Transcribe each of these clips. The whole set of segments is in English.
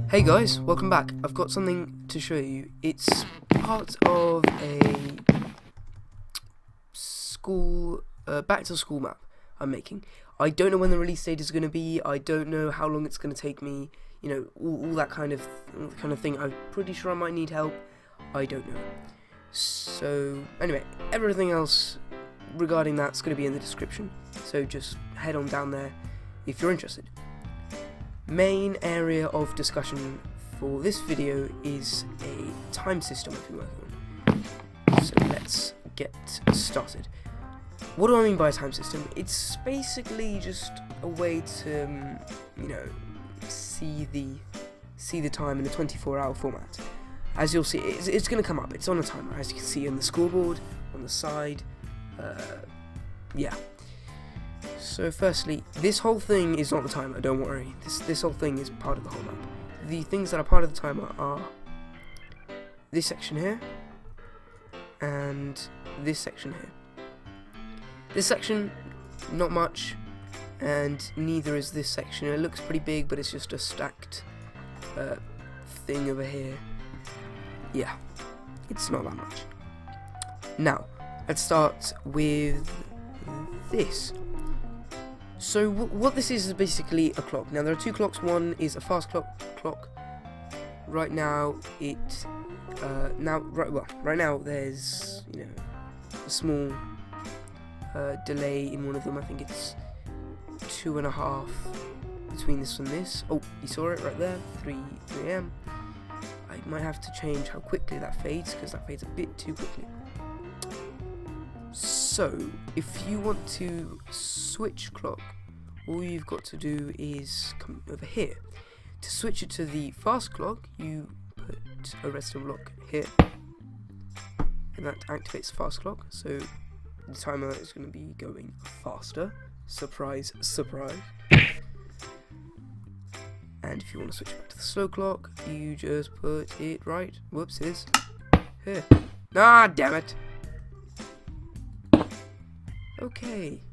Hey guys, welcome back. I've got something to show you. It's part of a school, back to school map I'm making. I don't know when the release date is going to be. I don't know how long it's going to take me. You know, all that kind of thing. I'm pretty sure I might need help. I don't know. So anyway, everything else regarding that's going to be in the description. So just head on down there if you're interested. Main area of discussion for this video is a time system I've been working on. So let's get started. What do I mean by a time system? It's basically just a way to, you know, see the time in a 24-hour format. As you'll see, it's going to come up. It's on a timer, as you can see on the scoreboard, on the side. Yeah. So firstly, this whole thing is not the timer, don't worry. This whole thing is part of the whole map. The things that are part of the timer are this section here, and this section here. This section, not much, and neither is this section. It looks pretty big, but it's just a stacked thing over here. Yeah, it's not that much. Now, let's start with this. So what this is basically a clock. Now there are two clocks. One is a fast clock. Right now right now there's, you know, a small delay in one of them. I think it's 2.5 between this and this. Oh, you saw it right there, 3 AM. I might have to change how quickly that fades, because that fades a bit too quickly. So, if you want to switch clock, all you've got to do is come over here. To switch it to the fast clock, you put a redstone block here, and that activates the fast clock, so the timer is going to be going faster. Surprise, surprise. And if you want to switch back to the slow clock, you just put it right. Whoops, it is here. Ah, damn it. Okay.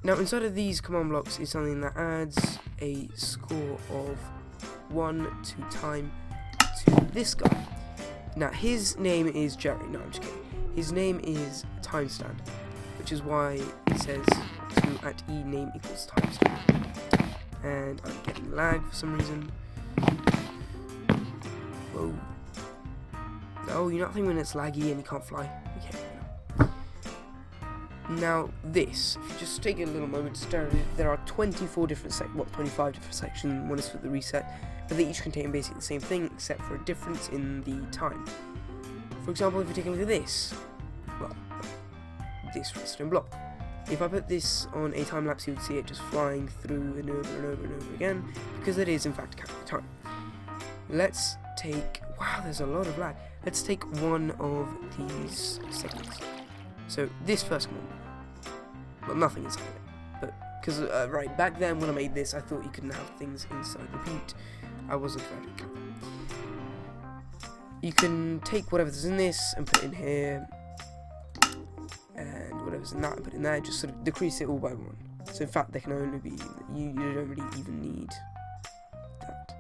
Now inside of these command blocks is something that adds a score of 1 to time to this guy. Now his name is Jerry. No, I'm just kidding. His name is timestamp, which is why it says to at e name equals timestamp. And I'm getting lag for some reason. Whoa. Oh, you're not thinking when it's laggy and you can't fly. Okay. Now this, if you just take a little moment to stare at it, there are 25 different sections. One is for the reset, but they each contain basically the same thing except for a difference in the time. For example, if you take a look at this, well, this redstone block. If I put this on a time lapse, you would see it just flying through and over and over and over again, because it is in fact counting time. Let's take, wow, there's a lot of lag. Let's take one of these segments. So this first one, well, nothing inside of it, but because right back then when I made this, I thought you couldn't have things inside the boot. I wasn't very clever. You can take whatever's in this and put it in here, and whatever's in that and put it in there. Just sort of decrease it all by 1. So in fact, there can only be, you don't really even need that.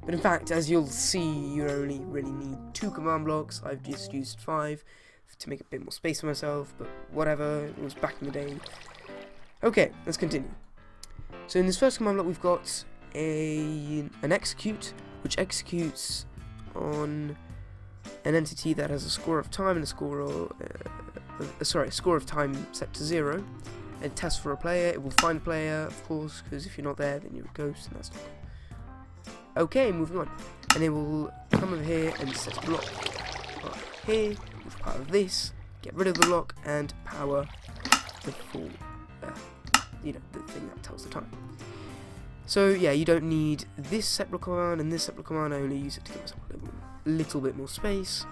But in fact, as you'll see, you only really need 2 command blocks. I've just used 5. To make a bit more space for myself, but whatever, it was back in the day. Okay, let's continue. So in this first command block, we've got an execute, which executes on an entity that has a score of time and a score of a score of time set to 0. It tests for a player. It will find a player, of course, because if you're not there, then you're a ghost, and that's not cool. Okay, moving on, and it will come over here and set a block right here. With part of this, get rid of the block and power the full, you know, the thing that tells the time. So yeah, you don't need this set block command and this set block command. I only use it to give myself a little bit more space,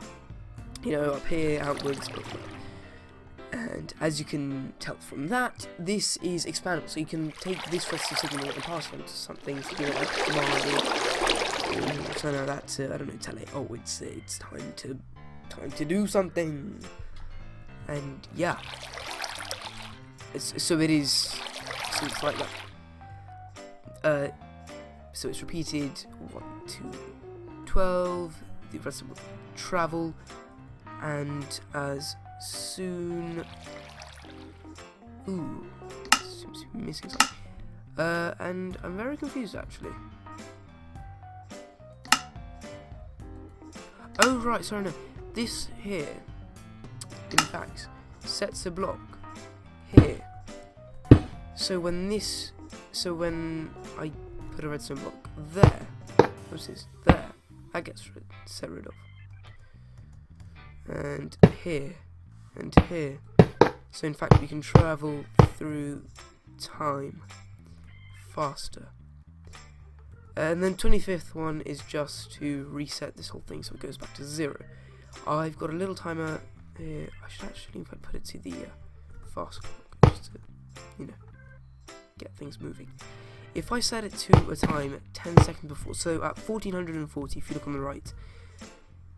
you know, up here, outwards, blah, blah. And as you can tell from that, this is expandable. So you can take this resting signal and pass it on to something to do it like command. So now that I don't know, tell it, oh, it's time to do something, and yeah, so it is, so it's like that. so it's repeated 1 to 12. The rest will travel, and as soon. Ooh, seems to be missing something. And I'm very confused actually. Oh right, sorry, no. This here, in fact, sets a block here. So when I put a redstone block there, what's this? There, that gets set rid of. And here, and here. So in fact we can travel through time faster. And then 25th one is just to reset this whole thing so it goes back to 0. I've got a little timer here. I should actually, if I put it to the fast clock, just to, you know, get things moving. If I set it to a time at 10 seconds before, so at 1440, if you look on the right,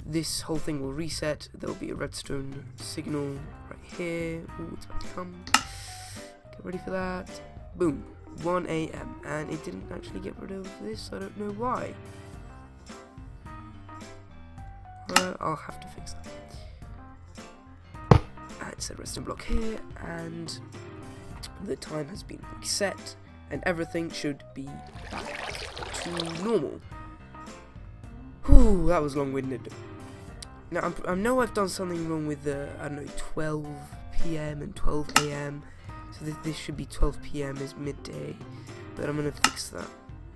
this whole thing will reset. There will be a redstone signal right here. Ooh, it's about to come. Get ready for that. Boom. 1 AM, and it didn't actually get rid of this. I don't know why. I'll have to fix that. It's a redstone block here, and the time has been reset, and everything should be back to normal. Whew, that was long-winded. Now I know I've done something wrong with the, I don't know, 12 PM and 12 AM. So this should be 12 PM is midday, but I'm gonna fix that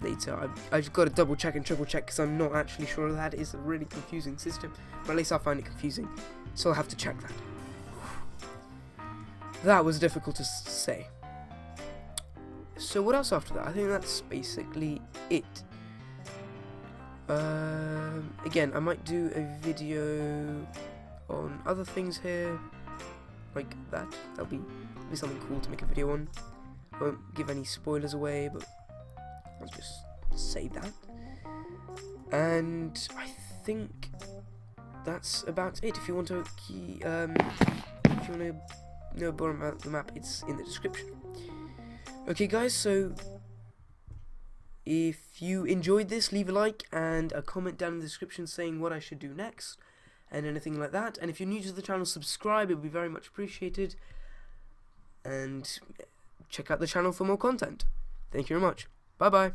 later. I've got to double check and triple check because I'm not actually sure. That is a really confusing system, but at least I find it confusing, so I'll have to check that. That was difficult to say. So what else after that? I think that's basically it. Again, I might do a video on other things here, like that. That'll be something cool to make a video on. I won't give any spoilers away, but I'll just say that. And I think that's about it. If you want to know more about the map, it's in the description. Okay guys, so if you enjoyed this, leave a like and a comment down in the description saying what I should do next and anything like that. And if you're new to the channel, subscribe, it would be very much appreciated. And check out the channel for more content. Thank you very much. Bye bye.